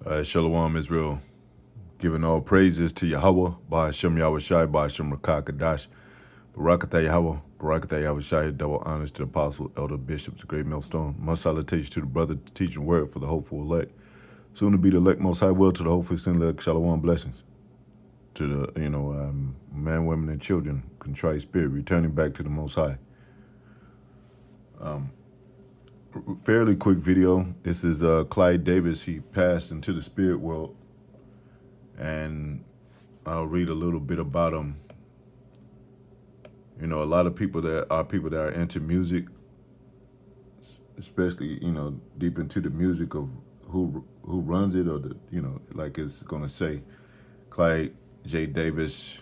Shalom Israel, giving all praises to Yahweh, Ba'ashem Yahweh Shai, Ba'ashem Rakah Kadash, Barakatah Yahweh, Barakatah Yahweh Shai, double honors to the apostle, elder, bishops, the great millstone. Much salutation to the brother teaching word for the hopeful elect. Soon to be the elect, most high will to the hopeful extended elect. Shalom blessings to the, men, women, and children, contrite spirit, returning back to the most high. Fairly quick video. This is Clive Davis. He passed into the spirit world, and I'll read a little bit about him. You know, a lot of people that are into music, especially, deep into the music of who runs it, or like it's gonna say, Clive J. Davis,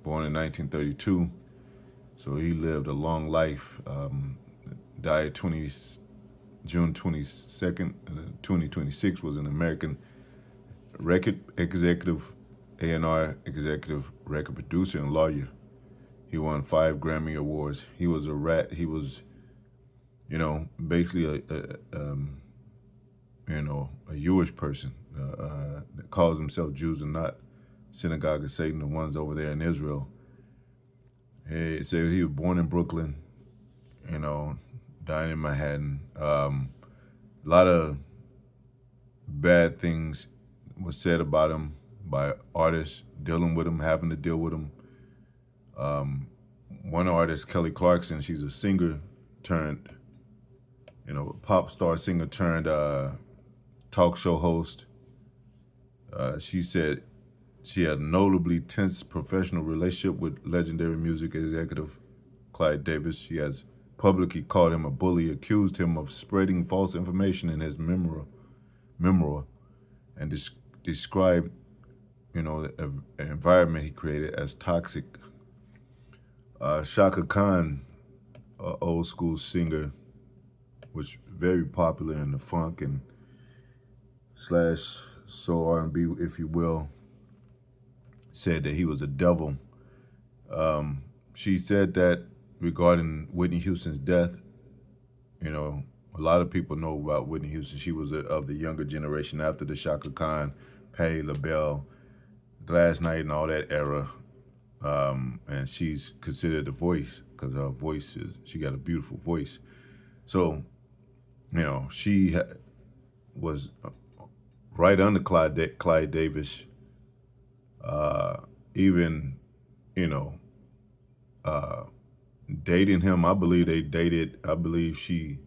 born in 1932. So he lived a long life. Died June 22nd, 2026. Was an American record executive, A&R executive, record producer, and lawyer. He won 5 Grammy Awards. He was He was, basically a Jewish person that calls himself Jews and not Synagogue of Satan, the ones over there in Israel. He said he was born in Brooklyn, died in Manhattan. A lot of bad things was said about him by artists dealing with him, having to deal with him. One artist, Kelly Clarkson, she's a singer turned, pop star singer turned talk show host. She said she had a notably tense professional relationship with legendary music executive Clive Davis. She has publicly called him a bully, accused him of spreading false information in his memoir, and described, the environment he created as toxic. Shaka Khan, old school singer, was very popular in the funk and / soul R&B, if you will, said that he was a devil. She said that regarding Whitney Houston's death. A lot of people know about Whitney Houston. She was of the younger generation after the Shaka Khan, Patti LaBelle, Glass Knight, and all that era. And she's considered the voice because her voice she got a beautiful voice. So, she was right under Clive Davis. Even, dating him. I believe they dated. I believe she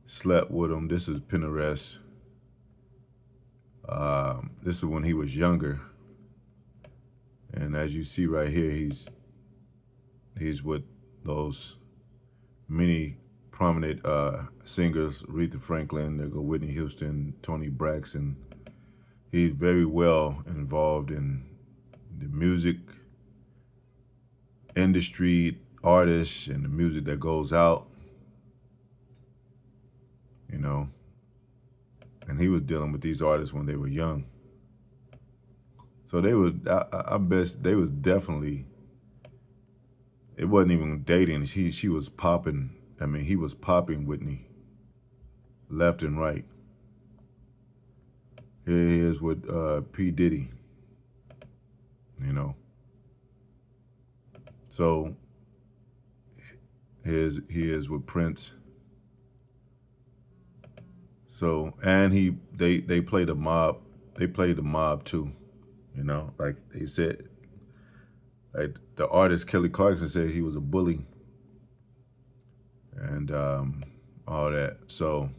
slept with him. This is Pinterest. This is when he was younger. And as you see right here, he's with those many prominent singers, Aretha Franklin, there go Whitney Houston, Toni Braxton. He's very well involved in the music industry, artists, and the music that goes out, and he was dealing with these artists when they were young. So they were, I bet they was definitely, it wasn't even dating. She was popping. I mean, he was popping Whitney left and right. Here he is with P. Diddy, So he is with Prince. So, and they played the mob. They played the mob too, like they said. Like the artist Kelly Clarkson said he was a bully, and all that. So,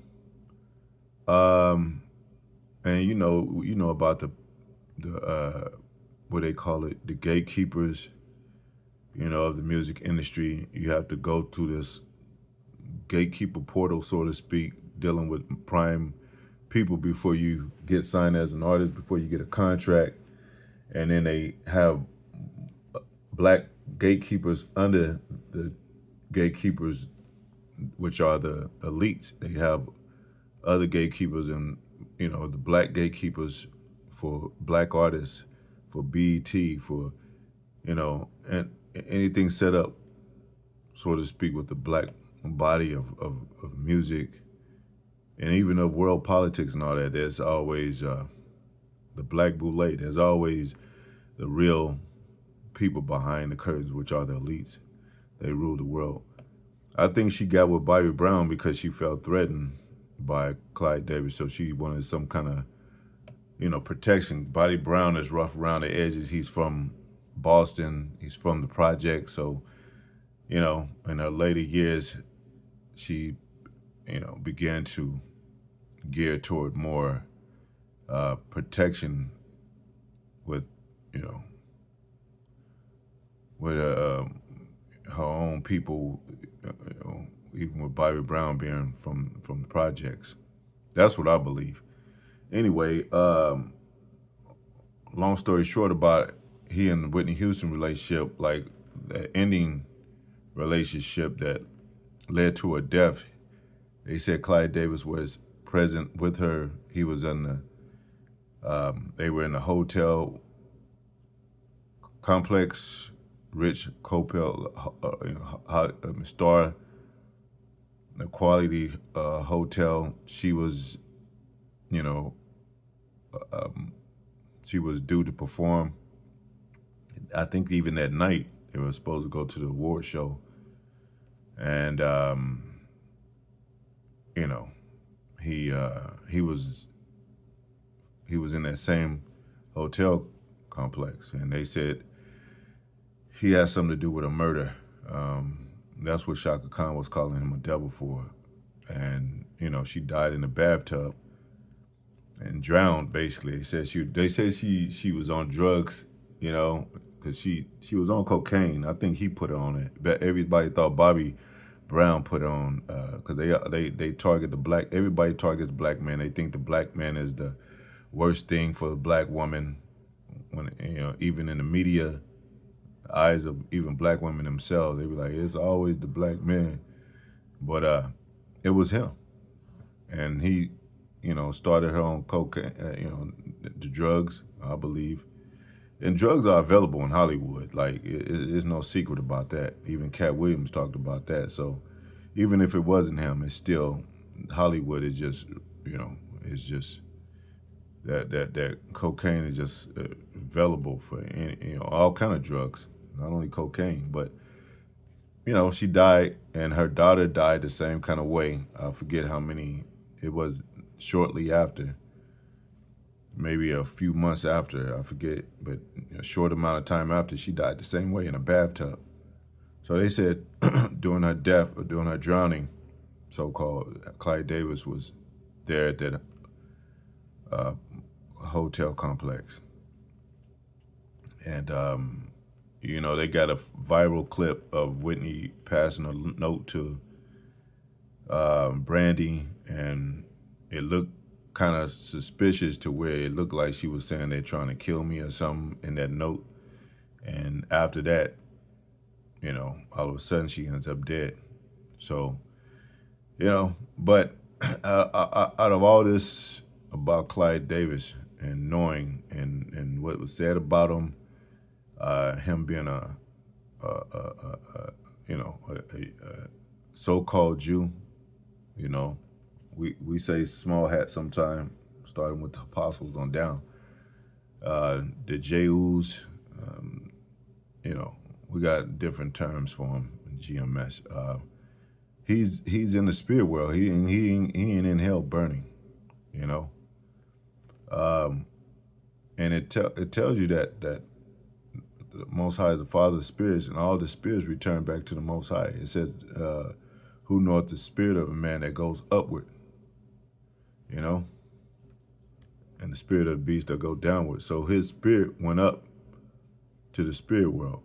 and you know about the what they call it, the gatekeepers, of the music industry. You have to go through this gatekeeper portal, so to speak, dealing with prime people before you get signed as an artist, before you get a contract. And then they have black gatekeepers under the gatekeepers, which are the elites. They have other gatekeepers, and the black gatekeepers for black artists, for BET, for and anything set up, so to speak, with the black body of music And even of world politics and all that, there's always the black boule. There's always the real people behind the curtains, which are the elites. They rule the world. I think she got with Bobby Brown because she felt threatened by Clyde Davis, so she wanted some kind of, protection. Bobby Brown is rough around the edges. He's from Boston. He's from the project. So, in her later years, she, began to gear toward more protection with, you know, with her own people, even with Bobby Brown being from the projects. That's what I believe. Anyway, long story short about he and the Whitney Houston relationship, like the ending relationship that led to her death. They said Clyde Davis was present with her. He was in they were in the hotel complex, rich Copel, star, the quality hotel. She was, you know, she was due to perform. I think even that night they were supposed to go to the award show, and you know, he was in that same hotel complex, and they said he had something to do with a murder. That's what Shaka Khan was calling him a devil for, and she died in the bathtub and drowned. Basically, they said she was on drugs, because she was on cocaine. I think he put her on it, but everybody thought Bobby Brown put her on because they target the black. Everybody targets the black man. They think the black man is the worst thing for the black woman. When even in the media, the eyes of even black women themselves, they be like, it's always the black man. But it was him, and he, started her on cocaine. The drugs, I believe. And drugs are available in Hollywood. Like, there's no secret about that. Even Cat Williams talked about that. So even if it wasn't him, it's still, Hollywood is just, it's just that cocaine is just available for all kind of drugs, not only cocaine. But she died, and her daughter died the same kind of way. I forget how many it was. Shortly after, maybe a few months after, I forget, but a short amount of time after, she died the same way in a bathtub. So they said during her death, or during her drowning, so-called, Clyde Davis was there at that hotel complex. And, they got a viral clip of Whitney passing a note to Brandy, and it looked kind of suspicious to where it looked like she was saying they're trying to kill me or something in that note. And after that, all of a sudden she ends up dead. So, but out of all this about Clyde Davis and knowing and what was said about him being a so-called Jew, we say small hat sometime, starting with the apostles on down. The Jews, we got different terms for him in GMS. He's in the spirit world. He ain't in hell burning, and it tells you that the Most High is the Father of spirits, and all the spirits return back to the Most High. It says, "Who knoweth the spirit of a man that goes upward?" And the spirit of the beast that go downward. So his spirit went up to the spirit world.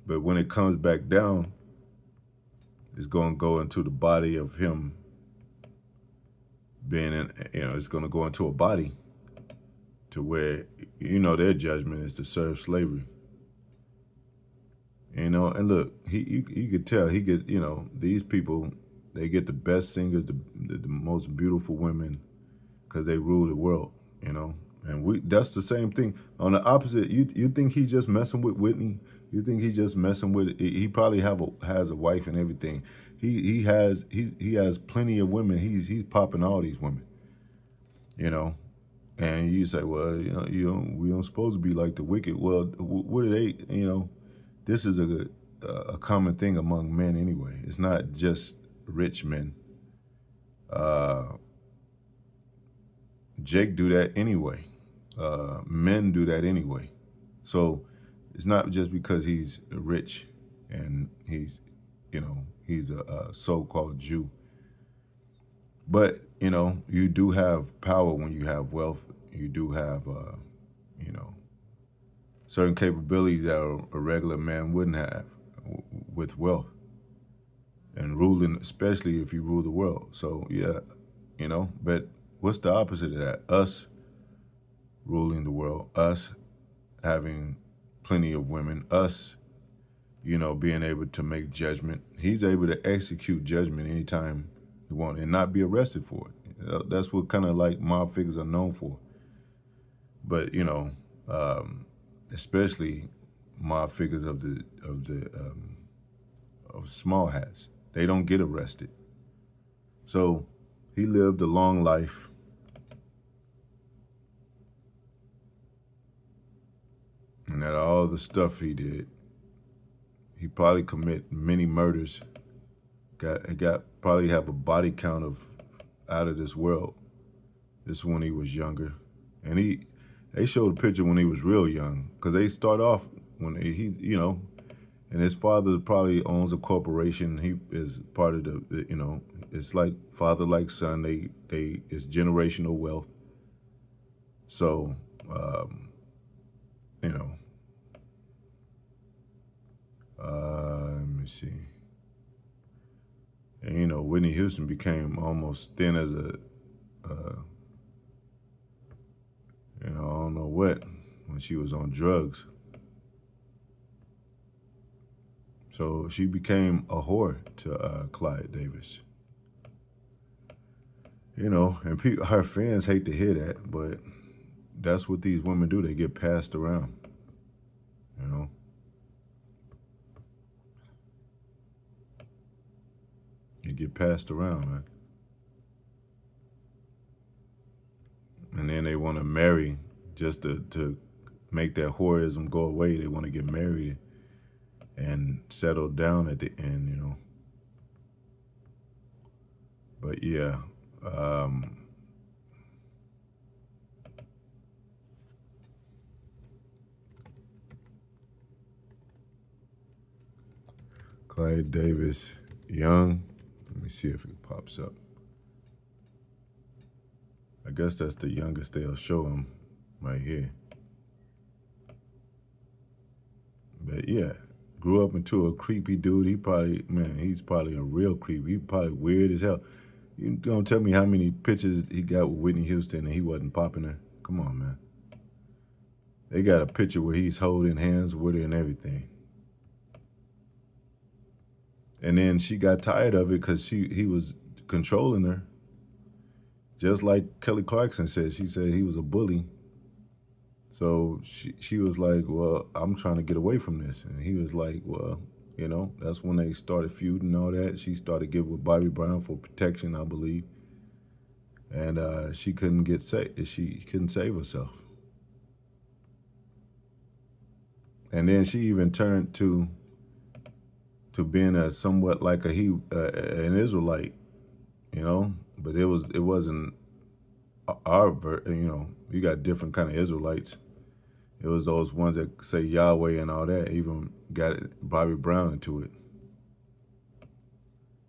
But when it comes back down, it's going to go into the body of him being in, it's going to go into a body to where, their judgment is to serve slavery. And look, you could tell, these people, they get the best singers, the most beautiful women, because they rule the world, and that's the same thing. On the opposite, you think he's just messing with Whitney? You think he's just messing with? He probably has a wife and everything. he has plenty of women. He's popping all these women, you know. And you say, well, we don't supposed to be like the wicked. Well, what are they? This is a common thing among men anyway. It's not just rich men. Uh, Jake do that anyway. Men do that anyway. So it's not just because he's rich and he's a so-called Jew. But you do have power when you have wealth. You do have you know certain capabilities that a regular man wouldn't have with wealth and ruling, especially if you rule the world. So yeah, But what's the opposite of that? Us ruling the world, us having plenty of women, us, being able to make judgment. He's able to execute judgment anytime he wants and not be arrested for it. That's what kind of like mob figures are known for. But especially mob figures of small hats, they don't get arrested. So he lived a long life. And that all the stuff he did, he probably commit many murders. Got probably have a body count of out of this world. This is when he was younger, and they showed a picture when he was real young because they start off when and his father probably owns a corporation. He is part of it's like father like son. They it's generational wealth. So you know. Let me see. And Whitney Houston became almost thin as I don't know what, when she was on drugs. So she became a whore to Clive Davis. And her fans hate to hear that, but that's what these women do. They get passed around. You get passed around, man. And then they want to marry just to make that whoreism go away. They want to get married and settle down at the end. But yeah, Clive Davis, young. Let me see if it pops up. I guess that's the youngest they'll show him right here. But yeah, grew up into a creepy dude. He's probably a real creep. He probably weird as hell. You don't tell me how many pictures he got with Whitney Houston and he wasn't popping her. Come on, man. They got a picture where he's holding hands with her and everything. And then she got tired of it because he was controlling her. Just like Kelly Clarkson said, she said he was a bully. So she was like, well, I'm trying to get away from this. And he was like, well, that's when they started feuding and all that. She started getting with Bobby Brown for protection, I believe. And she couldn't she couldn't save herself. And then she even turned to being a somewhat like an Israelite, but it wasn't you got different kind of Israelites. It was those ones that say Yahweh and all that. Even got Bobby Brown into it.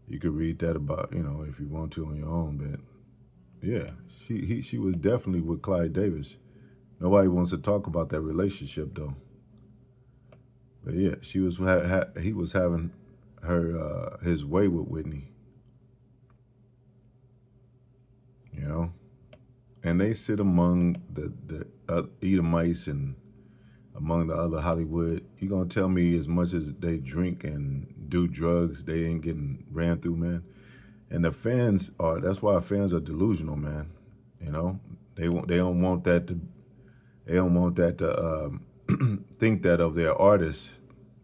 You could read that about if you want to on your own, but yeah, she was definitely with Clive Davis. Nobody wants to talk about that relationship though. But yeah, he was having his way with Whitney. And they sit among the Edomites and among the other Hollywood. You gonna tell me as much as they drink and do drugs, they ain't getting ran through, man? And the fans that's why fans are delusional, man. They don't want that to think that of their artists.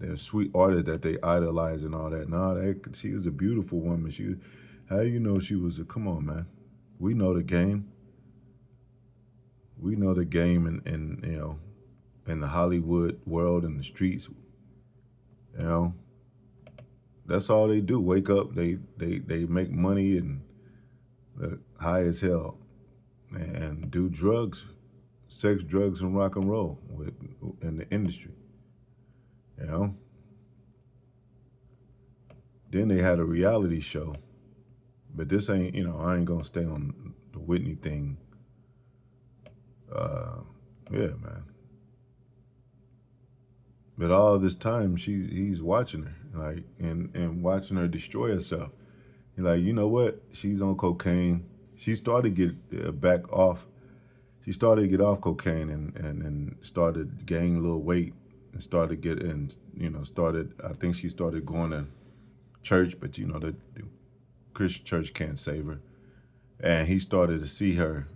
they're sweet artists that they idolize and all that. No, she was a beautiful woman. How you know she was a? Come on, man. We know the game. We know the game, and in the Hollywood world and the streets. You know, that's all they do. Wake up, they make money and high as hell, and do drugs, sex, drugs, and rock and roll in the industry. You know. Then they had a reality show, but this ain't. I ain't gonna stay on the Whitney thing. Yeah, man. But all this time, he's watching her, like, and watching her destroy herself. He's like, you know what? She's on cocaine. She started to get back off. She started to get off cocaine and started gaining a little weight and started getting, started. I think she started going to church, but the Christian church can't save her. And he started to see her,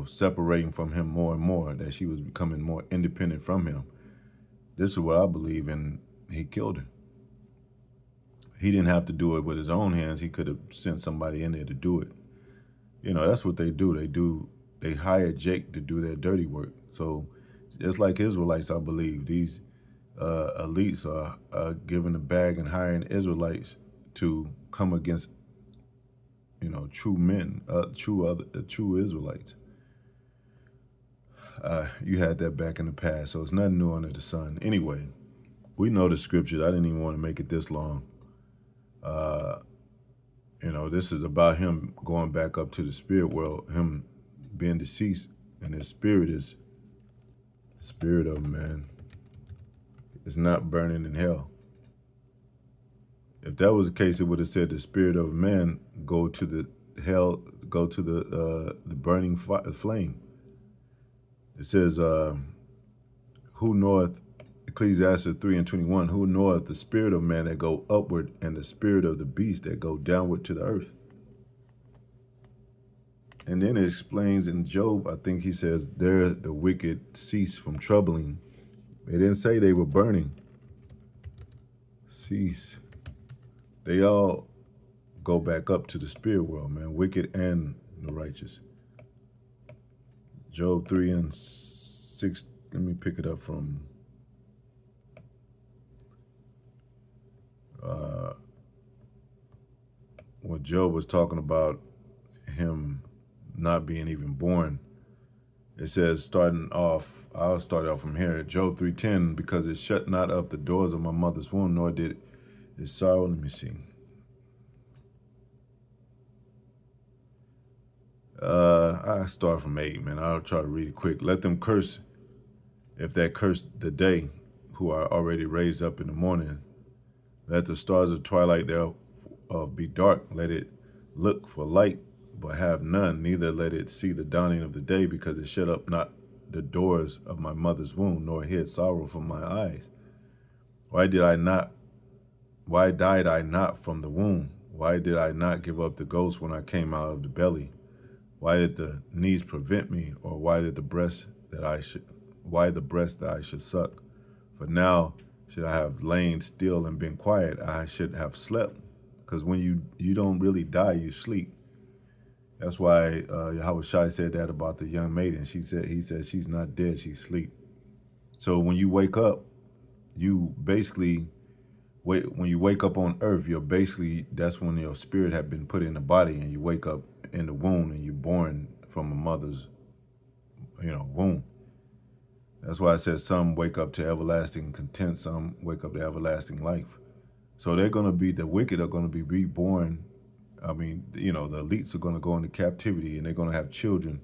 separating from him more and more, that she was becoming more independent from him. This is what I believe, and he killed her. He didn't have to do it with his own hands. He could have sent somebody in there to do it. That's what they do. They hire Jake to do their dirty work. So just like Israelites, I believe, these elites are given a bag and hiring Israelites to come against, true men, true Israelites. You had that back in the past, so it's nothing new under the sun. Anyway, we know the scriptures. I didn't even want to make it this long. This is about him going back up to the spirit world, him being deceased, and his spirit is the spirit of man. It's not burning in hell. If that was the case, it would have said the spirit of man go to the hell, go to the burning flame. It says, who knoweth, Ecclesiastes 3:21, who knoweth the spirit of man that go upward and the spirit of the beast that go downward to the earth. And then it explains in Job, I think he says, there the wicked cease from troubling. They didn't say they were burning. Cease. They all go back up to the spirit world, man, wicked and the righteous. Job 3:6, let me pick it up from when Job was talking about him not being even born. It says, I'll start off from here. Job 3:10, because it shut not up the doors of my mother's womb, nor did it sorrow. Let me see. I start from 8, man. I'll try to read it quick. Let them curse, if they curse the day, who are already raised up in the morning. Let the stars of twilight thereof be dark. Let it look for light, but have none. Neither let it see the dawning of the day, because it shut up not the doors of my mother's womb, nor hid sorrow from my eyes. Why died I not from the womb? Why did I not give up the ghost when I came out of the belly? Why did the knees prevent me, or why the breast that I should suck? For now should I have lain still and been quiet, I should have slept. Because when you don't really die, you sleep. That's why Yahweh Shai said that about the young maiden. He said she's not dead, she's asleep. So when you wake up, you basically when you wake up on earth, that's when your spirit had been put in the body, and you wake up in the womb, and you're born from a mother's, womb. That's why it says some wake up to everlasting content, some wake up to everlasting life. So the wicked are going to be reborn. I mean, the elites are going to go into captivity, and they're going to have children,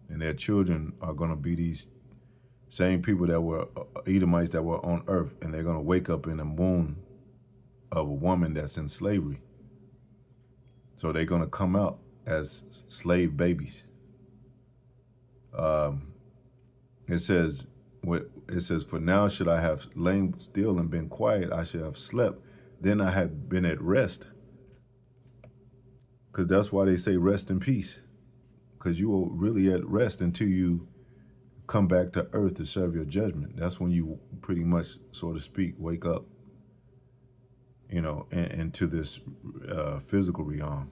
and their children are going to be these same people that were Edomites that were on earth, and they're going to wake up in the womb of a woman that's in slavery. So they're going to come out as slave babies. It says, for now should I have lain still and been quiet, I should have slept, then I had been at rest. Because that's why they say rest in peace. Because you will really at rest until you come back to earth to serve your judgment. That's when you pretty much, so to speak, wake up into this physical realm.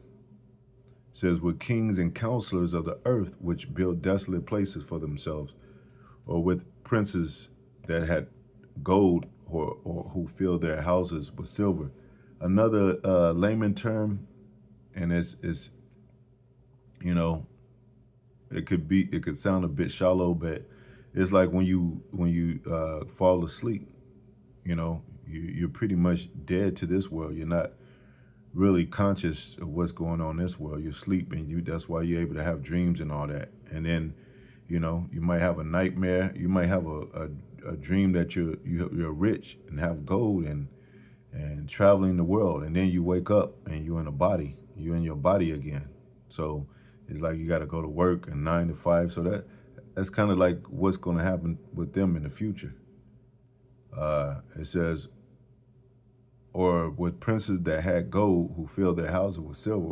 It says, with kings and counselors of the earth, which build desolate places for themselves, or with princes that had gold, or who filled their houses with silver. Another layman term, and it's you know, it could sound a bit shallow, but it's like when you fall asleep, you're pretty much dead to this world. You're not really conscious of what's going on in this world. You're sleeping. That's why you're able to have dreams and all that. And then, you might have a nightmare. You might have a dream that you're rich and have gold and traveling the world, and then you wake up and you're in a body. You're in your body again. So it's like you got to go to work and 9 to 5. So that's kind of like what's going to happen with them in the future. It says, or with princes that had gold, who filled their houses with silver,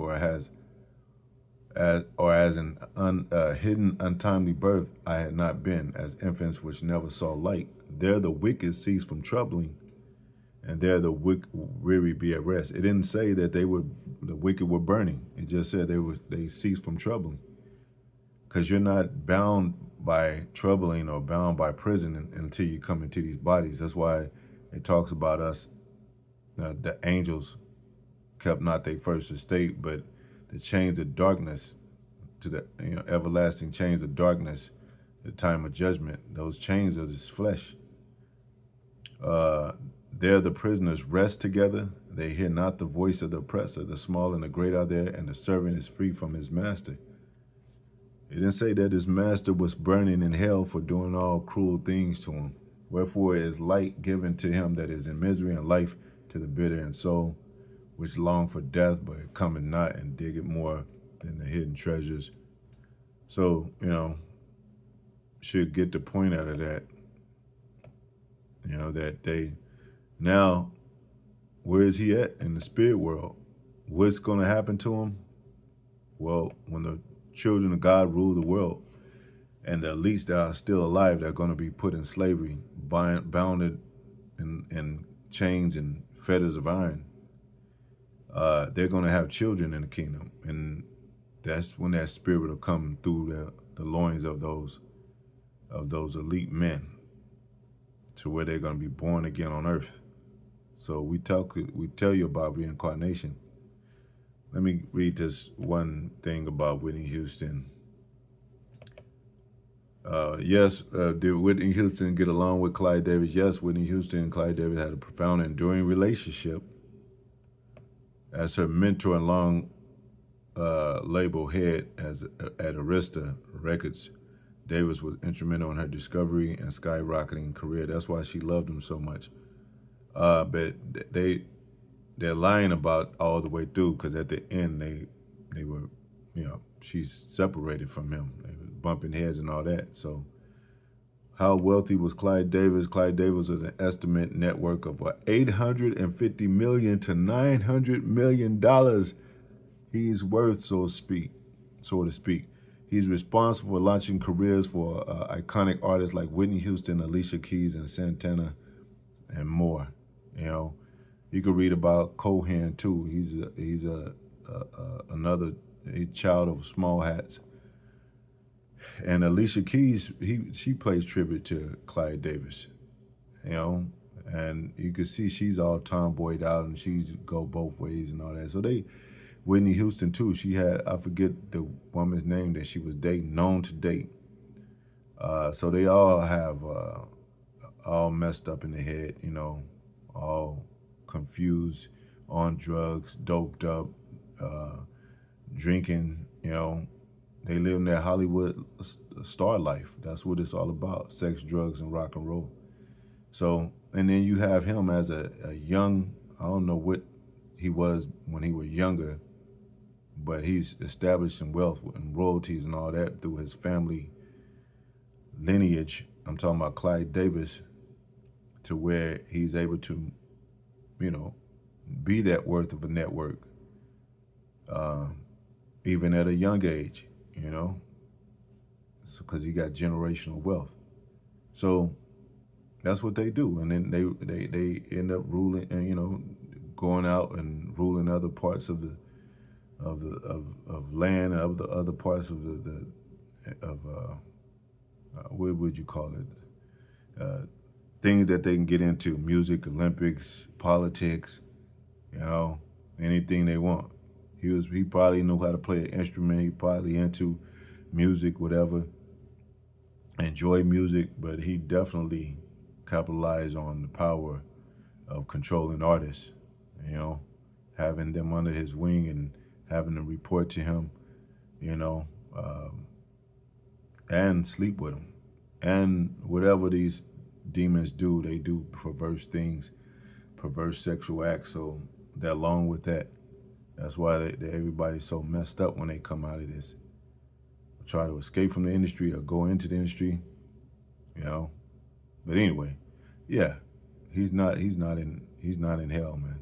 or as an hidden untimely birth I had not been, as infants which never saw light. There the wicked cease from troubling, and there the weary be at rest. It didn't say that the wicked were burning. It just said they ceased from troubling, because you're not bound by troubling or bound by prison until you come into these bodies. That's why it talks about us. The angels kept not their first estate, but the chains of darkness, to the everlasting chains of darkness, the time of judgment. Those chains are this flesh. There the prisoners rest together. They hear not the voice of the oppressor. The small and the great are there, and the servant is free from his master. It didn't say that his master was burning in hell for doing all cruel things to him. Wherefore is light given to him that is in misery, and life to the bitter in soul, which long for death, but cometh not, and dig it more than the hidden treasures. So, should get the point out of that. That they, now, where is he at in the spirit world? What's going to happen to him? Well, when the children of God rule the world, and the elites that are still alive, they're going to be put in slavery, bounded in chains and fetters of iron. They're going to have children in the kingdom, and that's when that spirit will come through the loins of those elite men, to where they're going to be born again on earth. So we tell you about reincarnation. Let me read this one thing about Whitney Houston. Yes, did Whitney Houston get along with Clive Davis? Yes, Whitney Houston and Clive Davis had a profound, enduring relationship. As her mentor and long label head at Arista Records, Davis was instrumental in her discovery and skyrocketing career. That's why she loved him so much. But they're lying about all the way through, because at the end they were, she's separated from him. They were bumping heads and all that. So how wealthy was Clive Davis? Clive Davis was an estimate net worth of $850 million to $900 million. He's worth, so to speak. He's responsible for launching careers for iconic artists like Whitney Houston, Alicia Keys, and Santana, and more. You could read about Cohan too. He's another child of small hats. And Alicia Keys, she plays tribute to Clive Davis, and you can see she's all tomboyed out, and she's go both ways and all that. So Whitney Houston too, she had, I forget the woman's name that she was known to date. So they all have all messed up in the head, all confused, on drugs, doped up, drinking, They live in their Hollywood star life. That's what it's all about: sex, drugs, and rock and roll. So, and then you have him as a young, I don't know what he was when he was younger, but he's establishing wealth and royalties and all that through his family lineage. I'm talking about Clive Davis, to where he's able to, be that worth of a network, even at a young age. Because he got generational wealth. So that's what they do, and then they end up ruling and going out and ruling other parts of the of land and other parts of the of what would you call it? Things that they can get into: music, Olympics, politics, you know, anything they want. He probably knew how to play an instrument. He probably into music, whatever. Enjoy music, but he definitely capitalized on the power of controlling artists, you know, having them under his wing and having them report to him, you know, and sleep with him. And whatever these demons do, they do perverse things, perverse sexual acts. So that along with that, that's why everybody's so messed up when they come out of this. Try to escape from the industry or go into the industry, you know. But anyway, yeah, he's not in hell, man.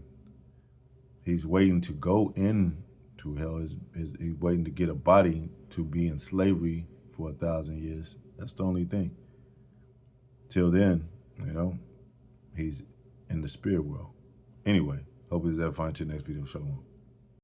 He's waiting to go into hell. He's waiting to get a body to be in slavery for 1,000 years. That's the only thing. Till then, you know, he's in the spirit world. Anyway, hope you guys have fun. Till next video. Shalom.